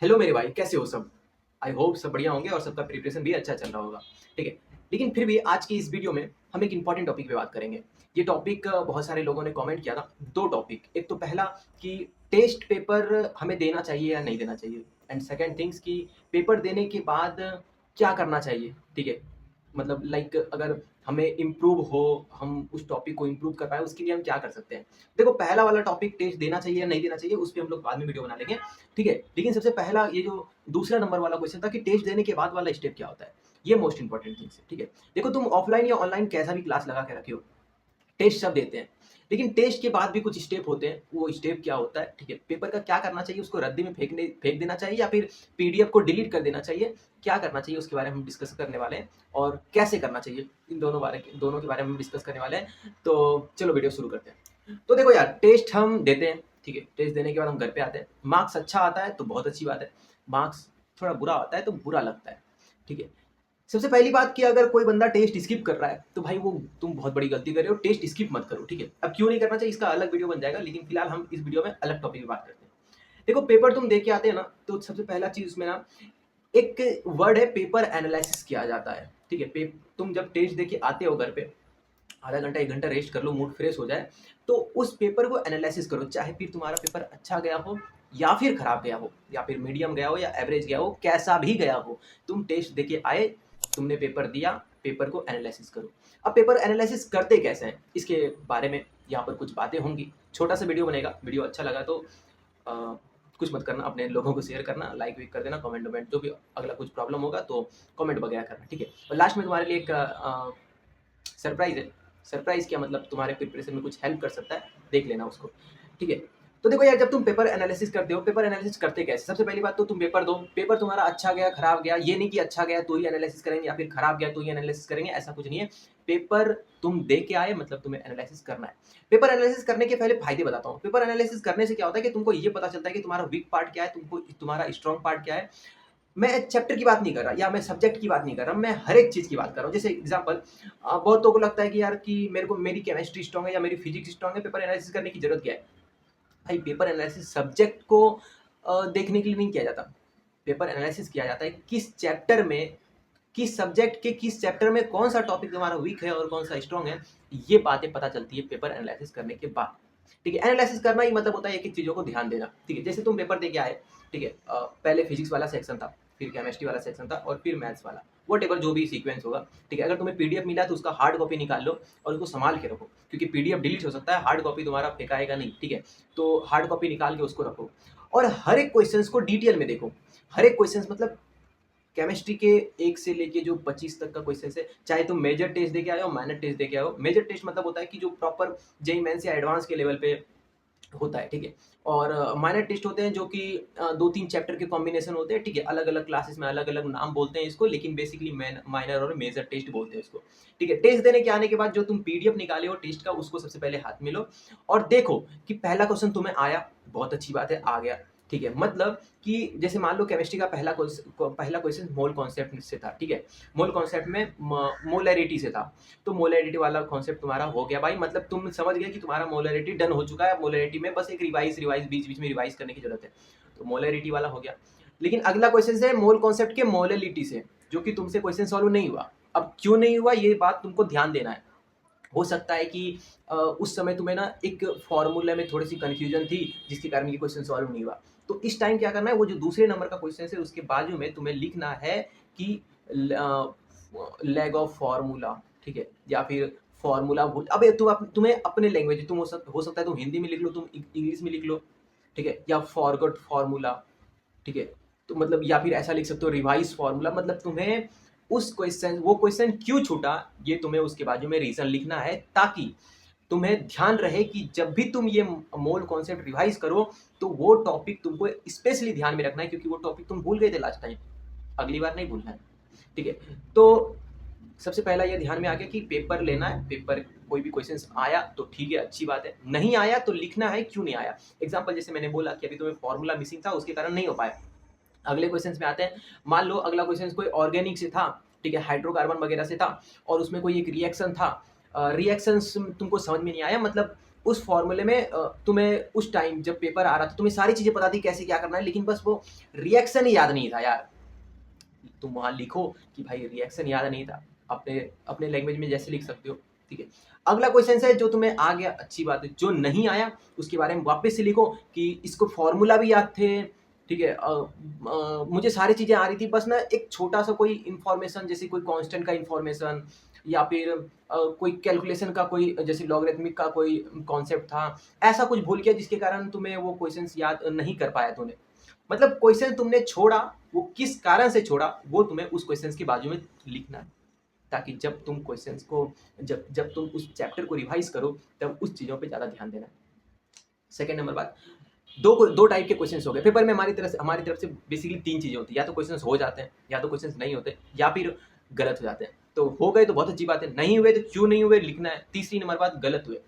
Hello मेरे भाई, कैसे हो सब? आई होप सब बढ़िया होंगे और सबका प्रिपरेशन भी अच्छा चल रहा होगा। ठीक है। लेकिन फिर भी आज की इस वीडियो में हम एक इंपॉर्टेंट टॉपिक पे बात करेंगे। ये टॉपिक बहुत सारे लोगों ने कमेंट किया था। दो टॉपिक, एक तो पहला कि टेस्ट पेपर हमें देना चाहिए या नहीं देना चाहिए, एंड सेकंड थिंग्स कि पेपर देने के बाद क्या करना चाहिए। ठीक है। मतलब लाइक अगर हमें इम्प्रूव हो, हम उस टॉपिक को इम्प्रूव कर पाए, उसके लिए हम क्या कर सकते हैं। देखो, पहला वाला टॉपिक टेस्ट देना चाहिए या नहीं देना चाहिए, उस पर हम लोग बाद में वीडियो बना लेंगे। ठीक है। लेकिन सबसे पहला ये जो दूसरा नंबर वाला क्वेश्चन था कि टेस्ट देने के बाद वाला स्टेप क्या होता है, ये मोस्ट इंपॉर्टेंट थिंग्स है। ठीक है। देखो, तुम ऑफलाइन या ऑनलाइन कैसा भी क्लास लगा के रखे हो, टेस्ट सब देते हैं। लेकिन टेस्ट के बाद भी कुछ स्टेप होते हैं। वो स्टेप क्या होता है? ठीक है, पेपर का क्या करना चाहिए, उसको रद्दी में फेंक देना चाहिए या फिर पीडीएफ को डिलीट कर देना चाहिए, क्या करना चाहिए उसके बारे में हम डिस्कस करने वाले हैं। और कैसे करना चाहिए, इन दोनों के बारे में हम डिस्कस करने वाले हैं। तो चलो वीडियो शुरू करते हैं। तो देखो यार, टेस्ट हम देते हैं। ठीक है। टेस्ट देने के बाद हम घर पे आते हैं। मार्क्स अच्छा आता है तो बहुत अच्छी बात है। मार्क्स थोड़ा बुरा आता है तो बुरा लगता है। ठीक है। सबसे पहली बात कि अगर कोई बंदा टेस्ट स्किप कर रहा है तो भाई वो तुम बहुत बड़ी गलती कर रहे हो। टेस्ट स्किप मत करो। ठीक है। अब क्यों नहीं करना चाहिए, इसका अलग वीडियो बन जाएगा, लेकिन फिलहाल हम इस वीडियो में अलग टॉपिक पे बात करते हैं। देखो, पेपर तुम दे के आते हैं ना, तो सबसे पहला चीज उसमें ना एक वर्ड है, पेपर एनालिसिस किया जाता है। ठीक है। तुम जब टेस्ट दे के आते हो घर पे, आधा घंटा एक घंटा रेस्ट कर लो, मूड फ्रेश हो जाए, तो उस पेपर को एनालिसिस करो। चाहे फिर तुम्हारा पेपर अच्छा गया हो या फिर खराब गया हो या फिर मीडियम गया हो या एवरेज गया हो, कैसा भी गया हो, तुम टेस्ट देके आए, तुमने पेपर दिया, पेपर को एनालिसिस करो। अब पेपर एनालिसिस करते कैसे हैं, इसके बारे में यहाँ पर कुछ बातें होंगी। छोटा सा वीडियो बनेगा। वीडियो अच्छा लगा तो अ, कुछ मत करना, अपने लोगों को शेयर करना, लाइक भी कर देना, कमेंट वमेंट जो भी अगला कुछ प्रॉब्लम होगा तो कमेंट वगैरह करना। ठीक है। और लास्ट में तुम्हारे लिए एक सरप्राइज़ है। सरप्राइज़ क्या मतलब, तुम्हारे प्रिपरेशन में कुछ हेल्प कर सकता है, देख लेना उसको। ठीक है। तो देखो यार, जब तुम पेपर एनालिसिस करते हो, पेपर एनालिसिस करते कैसे? सबसे पहली बात तो तुम पेपर दो। पेपर तुम्हारा अच्छा गया, खराब गया, ये नहीं कि अच्छा गया तो ही एनालिसिस करेंगे या फिर खराब गया तो ही एनालिसिस करेंगे, ऐसा कुछ नहीं है। पेपर तुम दे के आए मतलब तुम्हें एनालिसिस करना है। पेपर एनालिसिस करने के पहले फायदे बताता हूँ। पेपर एनालिसिस करने से क्या होता है कि तुमको ये पता चलता है कि तुम्हारा वीक पार्ट क्या है, तुमको तुम्हारा स्ट्रॉन्ग पार्ट क्या है। मैं चैप्टर की बात नहीं कर रहा या मैं सब्जेक्ट की बात नहीं कर रहा, मैं हर एक चीज़ की बात कर रहा हूँ। जैसे एग्जांपल, बहुतों को लगता है कि यार कि मेरी केमिस्ट्री स्ट्रांग है या मेरी फिजिक्स स्ट्रांग है, पेपर एनालिसिस करने की जरूरत क्या है? भाई, पेपर एनालिसिस सब्जेक्ट को देखने के लिए नहीं किया जाता। पेपर एनालिसिस किया जाता है किस चैप्टर में, किस सब्जेक्ट के किस चैप्टर में कौन सा टॉपिक तुम्हारा वीक है और कौन सा स्ट्रांग है। ये बातें पता चलती है पेपर एनालिसिस करने के बाद। ठीक है। एनालिसिस करना ही मतलब होता है एक एक चीज़ों को ध्यान देना। ठीक है। जैसे तुम पेपर दे के आए, ठीक है, पहले फिजिक्स वाला सेक्शन था, फिर केमिस्ट्री वाला सेक्शन था और फिर मैथ्स वाला, वट एवर जो भी सीक्वेंस होगा। ठीक है। अगर तुम्हें पीडीएफ मिला तो उसका हार्ड कॉपी निकाल लो और उसको संभाल के रखो, क्योंकि पीडीएफ डिलीट हो सकता है, हार्ड कॉपी तुम्हारा फेंकाएगा नहीं। ठीक है। तो हार्ड कॉपी निकाल के उसको रखो और हर एक क्वेश्चन को डिटेल में देखो। हर एक क्वेश्चन मतलब केमिस्ट्री के 1 से लेके जो 25 तक का क्वेश्चन है, चाहे तुम मेजर टेस्ट देके आए हो, माइनर टेस्ट देके आए हो। मेजर टेस्ट मतलब होता है कि जो प्रॉपर जेईई मेंस या एडवांस के लेवल पे होता है। ठीक है। और माइनर टेस्ट होते हैं जो कि 2-3 चैप्टर के कॉम्बिनेशन होते हैं। ठीक है। अलग-अलग क्लासेस में अलग-अलग नाम बोलते हैं इसको, लेकिन बेसिकली माइनर और मेजर टेस्ट बोलते हैं इसको। ठीक है। टेस्ट देने के आने के बाद जो तुम पीडीएफ निकाले हो टेस्ट का, उसको सबसे पहले हाथ में लो और देखो कि पहला क्वेश्चन तुम्हें आया, बहुत अच्छी बात है, आ गया। ठीक है। मतलब कि जैसे मान लो केमिस्ट्री का पहला क्वेश्चन मोल कॉन्सेप्ट से था। ठीक है। मोल कॉन्सेप्ट में मोलैरिटी से था। तो मोलैरिटी वाला कॉन्सेप्ट तुम्हारा हो गया भाई, मतलब तुम समझ गए कि तुम्हारा मोलैरिटी डन हो चुका है। मोलैरिटी में बस एक रिवाइज रिवाइज बीच बीच में रिवाइज करने की जरूरत है। तो मोलैरिटी वाला हो गया। लेकिन अगला क्वेश्चन है मोल कॉन्सेप्ट के मोलैलिटी से, जो कि तुमसे क्वेश्चन सॉल्व नहीं हुआ। अब क्यों नहीं हुआ, ये बात तुमको ध्यान देना है। हो सकता है कि उस समय तुम्हें ना एक फॉर्मूला में थोड़ी सी कन्फ्यूजन थी, जिसके कारण ये क्वेश्चन सॉल्व नहीं हुआ। तो इस टाइम क्या करना है, वो जो दूसरे नंबर का क्वेश्चन है उसके बाजू में तुम्हें लिखना है कि लैग ऑफ फार्मूला। ठीक है। या फिर फार्मूला भूल, अबे तुम्हें अपने लैंग्वेज, तुम हो सकता है तुम हिंदी में लिख लो, तुम इंग्लिश में लिख लो। ठीक है। या फॉरगॉट फार्मूला। ठीक है। तो मतलब या फिर ऐसा लिख सकते हो रिवाइज फार्मूला। मतलब तुम्हें उस क्वेश्चन, वो क्वेश्चन क्यों छूटा, ये तुम्हें उसके बाजू में रीजन लिखना है, ताकि तुम्हें ध्यान रहे कि जब भी तुम ये मोल कॉन्सेप्ट रिवाइज करो तो वो टॉपिक तुमको स्पेशली ध्यान में रखना है, क्योंकि वो टॉपिक तुम भूल गए थे लास्ट टाइम, अगली बार नहीं भूलना है। ठीक है। तो सबसे पहला ये ध्यान में आ गया कि पेपर लेना है। पेपर कोई भी क्वेश्चन आया तो ठीक है, अच्छी बात है, नहीं आया तो लिखना है क्यों नहीं आया। एग्जाम्पल जैसे मैंने बोला कि अभी तुम्हें फॉर्मूला मिसिंग था, उसके कारण नहीं हो पाया। अगले क्वेश्चन में आते हैं। मान लो अगला क्वेश्चन कोई ऑर्गेनिक से था, ठीक है, हाइड्रोकार्बन वगैरह से था, और उसमें कोई एक रिएक्शन था। रिएक्शन तुमको समझ में नहीं आया, मतलब उस फॉर्मूले में तुम्हें उस टाइम जब पेपर आ रहा था तुम्हें सारी चीज़ें पता थी कैसे क्या करना है, लेकिन बस वो रिएक्शन ही याद नहीं था यार। तुम वहाँ लिखो कि भाई रिएक्शन याद नहीं था, अपने अपने लैंग्वेज में जैसे लिख सकते हो, ठीक है। अगला क्वेश्चन है जो तुम्हें आ गया, अच्छी बात है। जो नहीं आया उसके बारे में वापस से लिखो कि इसको फॉर्मूला भी याद थे, ठीक है। मुझे सारी चीज़ें आ रही थी, बस ना एक छोटा सा कोई इन्फॉर्मेशन जैसे कोई कांस्टेंट का इन्फॉर्मेशन या फिर कोई कैलकुलेशन का कोई जैसे लॉगरिथमिक का कोई कॉन्सेप्ट था, ऐसा कुछ भूल गया जिसके कारण तुम्हें वो क्वेश्चंस याद नहीं कर पाया तूने। मतलब क्वेश्चन तुमने छोड़ा, वो किस कारण से छोड़ा वो तुम्हें उस क्वेश्चन के बाजू में लिखना है, ताकि जब तुम क्वेश्चंस को जब जब तुम उस चैप्टर को रिवाइज करो तब उस चीज़ों पे ज़्यादा ध्यान देना है। सेकेंड नंबर बात, दो टाइप के क्वेश्चंस हो गए पेपर में। हमारी तरफ से बेसिकली तीन चीज़ें होती है, या तो क्वेश्चंस हो जाते हैं, या तो क्वेश्चंस नहीं होते, या फिर गलत हो जाते हैं। तो हो गए तो बहुत अच्छी बात है, नहीं हुए तो क्यों नहीं हुए लिखना है। तीसरी नंबर बात, गलत हुए,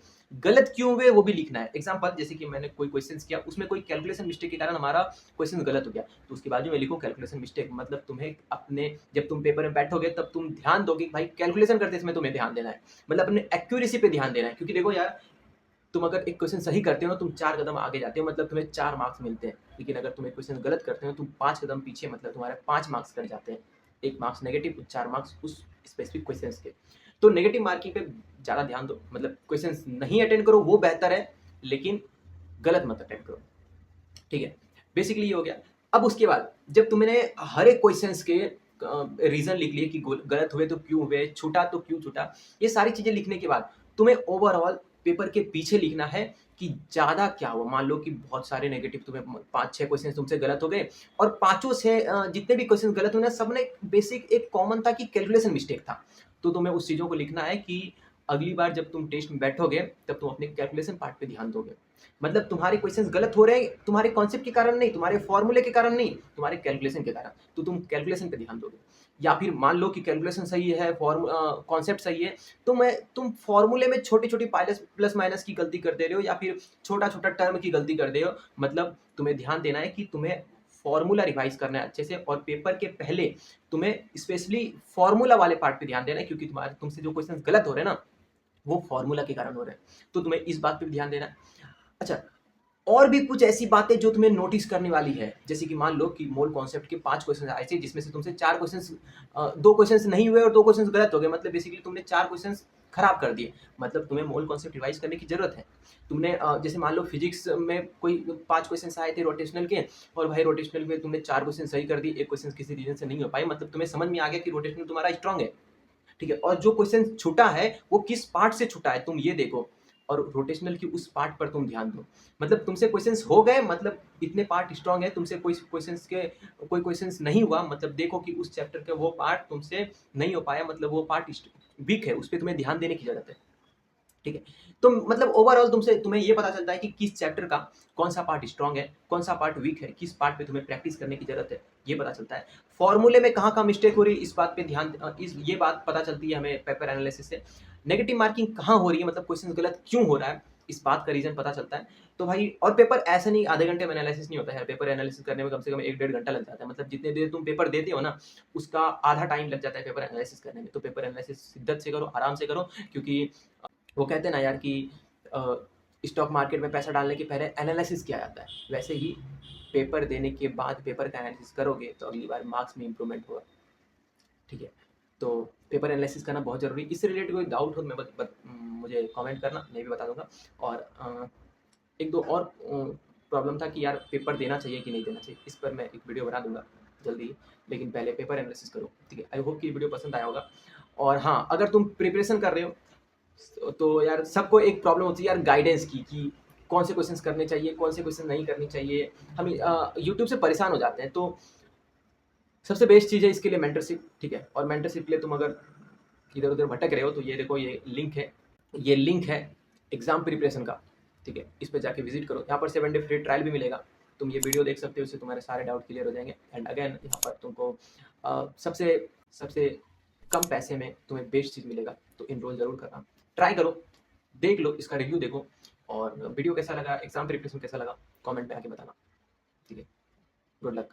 गलत क्यों हुए वो भी लिखना है। एग्जाम्पल जैसे कि मैंने कोई क्वेश्चंस किया, उसमें कोई कैलकुलेशन मिस्टेक के कारण हमारा क्वेश्चन गलत हो गया, तो उसके बाजू में लिखो कैलकुलेशन मिस्टेक। मतलब तुम्हें अपने जब तुम पेपर में बैठोगे तब तुम ध्यान दोगे कि भाई कैलकुलेशन करते समय तुम्हें ध्यान देना है, मतलब अपने एक्यूरेसी पे ध्यान देना है। क्योंकि देखो यार, तुम अगर एक क्वेश्चन सही करते हो तुम 4 कदम आगे जाते हो, मतलब तुम्हें 4 मार्क्स मिलते हैं। लेकिन अगर तुम एक क्वेश्चन गलत करते हो तुम 5 कदम पीछे, मतलब तुम्हारे 5 मार्क्स कट जाते हैं। 1 मार्क्स नेगेटिव, 4 मार्क्स उस स्पेसिफिक क्वेश्चंस के। तो नेगेटिव मार्किंग पे ज़्यादा ध्यान दो, मतलब क्वेश्चंस नहीं अटेंड करो वो बेहतर है, लेकिन गलत मत अटेंड करो, ठीक है। बेसिकली ये हो गया। अब उसके बाद जब तुमने हर एक क्वेश्चंस के रीज़न लिख लिए कि गलत हुए तो क्यों हुए, छूटा तो क्यों छूटा, ये सारी चीज़ें लिखने के बाद तुम्हें ओवरऑल पेपर के पीछे लिखना है कि ज़्यादा क्या हुआ। मान लो कि बहुत सारे नेगेटिव, तुम्हें 5-6 क्वेश्चन तुमसे गलत हो गए, और पाँचों से जितने भी क्वेश्चन गलत हुए ना, सब में बेसिक एक कॉमन था कि कैलकुलेशन मिस्टेक था। तो तुम्हें उस चीज़ों को लिखना है कि अगली बार जब तुम टेस्ट में बैठोगे तब तुम अपने कैलकुलेशन पार्ट पे ध्यान दोगे। मतलब तुम्हारे क्वेश्चंस गलत हो रहे हैं तुम्हारे कॉन्सेप्ट के कारण नहीं, तुम्हारे फॉर्मूले के कारण नहीं, तुम्हारे कैलकुलेशन के कारण, तो तुम कैलकुलेशन पे ध्यान दोगे। या फिर मान लो कि कैलकुलेशन सही है, कॉन्सेप्ट सही है, तो तुम फॉर्मूले में छोटी-छोटी प्लस माइनस की गलती कर दे रहे हो, या फिर छोटा-छोटा टर्म की गलती कर दे रहे हो। मतलब तुम्हें ध्यान देना है कि तुम्हें फॉर्मूला रिवाइज करना है अच्छे से, और पेपर के पहले तुम्हें स्पेशली फॉर्मूला वाले पार्ट पे ध्यान देना है, क्योंकि तुमसे जो क्वेश्चन गलत हो रहे हैं ना, वो फॉर्मूला के कारण हो रहे हैं। तो तुम्हें इस बात पे भी ध्यान देना है। अच्छा, और भी कुछ ऐसी बातें जो तुम्हें नोटिस करने वाली है, जैसे कि मान लो कि मोल कॉन्सेप्ट के 5 क्वेश्चन आए थे, जिसमें से तुमसे 4 क्वेश्चन 2 क्वेश्चन नहीं हुए और 2 क्वेश्चन गलत हो गए। मतलब बेसिकली तुमने 4 क्वेश्चन खराब कर दिए। मतलब तुम्हें मोल कॉन्सेप्ट रिवाइज करने की जरूरत है। तुमने जैसे मान लो फिजिक्स में कोई 5 क्वेश्चन आए थे रोटेशनल के, और भाई रोटेशनल में तुमने 4 क्वेश्चन सही कर दिए, एक क्वेश्चन किसी रीजन से नहीं हो पाए। मतलब तुम्हें समझ में आ गया कि रोटेशनल तुम्हारा स्ट्रांग है, ठीक है। और जो क्वेश्चन छूटा है वो किस पार्ट से छूटा है तुम ये देखो, और रोटेशनल की उस पार्ट पर तुम ध्यान दो। मतलब तुमसे क्वेश्चंस हो गए, मतलब इतने पार्ट स्ट्रांग है, तुमसे कोई क्वेश्चंस नहीं हुआ, मतलब देखो कि उस चैप्टर का वो पार्ट तुमसे नहीं हो पाया, मतलब वो पार्ट वीक है, उस पर तुम्हें ध्यान देने की जरूरत है, ठीक है। तो मतलब ओवरऑल तुम्हें ये पता चलता है कि किस चैप्टर का कौन सा पार्ट स्ट्रांग है, कौन सा पार्ट वीक है, किस पार्ट पे तुम्हें प्रैक्टिस करने की जरूरत है, ये पता चलता है। फॉर्मूले में कहाँ मिस्टेक हो रही है, इस बात पे ये बात पता चलती है हमें पेपर एनालिसिस से। नेगेटिव मार्किंग कहाँ हो रही है, मतलब क्वेश्चन गलत क्यों हो रहा है, इस बात का रीजन पता चलता है। तो भाई, और पेपर ऐसा नहीं आधे घंटे में एनालिसिस नहीं होता है, पेपर एनालिसिस करने में कम से कम 1-1.5 घंटा लग जाता है। मतलब जितने देर तुम पेपर देते हो ना, उसका आधा टाइम लग जाता है पेपर एनालिसिस करने में। तो पेपर एनालिसिस शिद्दत से करो, आराम से करो, क्योंकि वो कहते हैं ना यार कि स्टॉक मार्केट में पैसा डालने के पहले एनालिसिस किया जाता है, वैसे ही पेपर देने के बाद पेपर का एनालिसिस करोगे तो अगली बार मार्क्स में इंप्रूवमेंट होगा, ठीक है। तो पेपर एनालिसिस करना बहुत ज़रूरी है। इससे रिलेटेड कोई डाउट हो तो मुझे कमेंट करना, मैं भी बता दूंगा। और एक दो और प्रॉब्लम था कि यार पेपर देना चाहिए कि नहीं देना चाहिए, इस पर मैं एक वीडियो बना दूंगा जल्दी ही। लेकिन पहले पेपर एनालिसिस करो, ठीक है। आई होप कि वीडियो पसंद आया होगा। और हाँ, अगर तुम प्रिपरेशन कर रहे हो तो यार सबको एक प्रॉब्लम होती है यार गाइडेंस की, कि कौन से क्वेश्चंस करने चाहिए, कौन से क्वेश्चन नहीं करने चाहिए। हम यूट्यूब से परेशान हो जाते हैं। तो सबसे बेस्ट चीज़ है इसके लिए मेंटरशिप, ठीक है। और मेंटरशिप के लिए तुम अगर इधर उधर भटक रहे हो तो ये देखो, ये लिंक है एग्जाम प्रिपरेशन का, ठीक है। इस पर जाके विजिट करो। यहाँ पर 7 डे फ्री ट्रायल भी मिलेगा, तुम ये वीडियो देख सकते हो, उससे तुम्हारे सारे डाउट क्लियर हो जाएंगे। एंड अगेन यहाँ पर तुमको सबसे सबसे कम पैसे में तुम्हें बेस्ट चीज़ मिलेगा, तो इनरोल जरूर करना, ट्राई करो, देख लो, इसका रिव्यू देखो। और वीडियो कैसा लगा, एग्जाम प्रिपरेशन कैसा लगा, कमेंट में आके बताना, ठीक है। Good luck.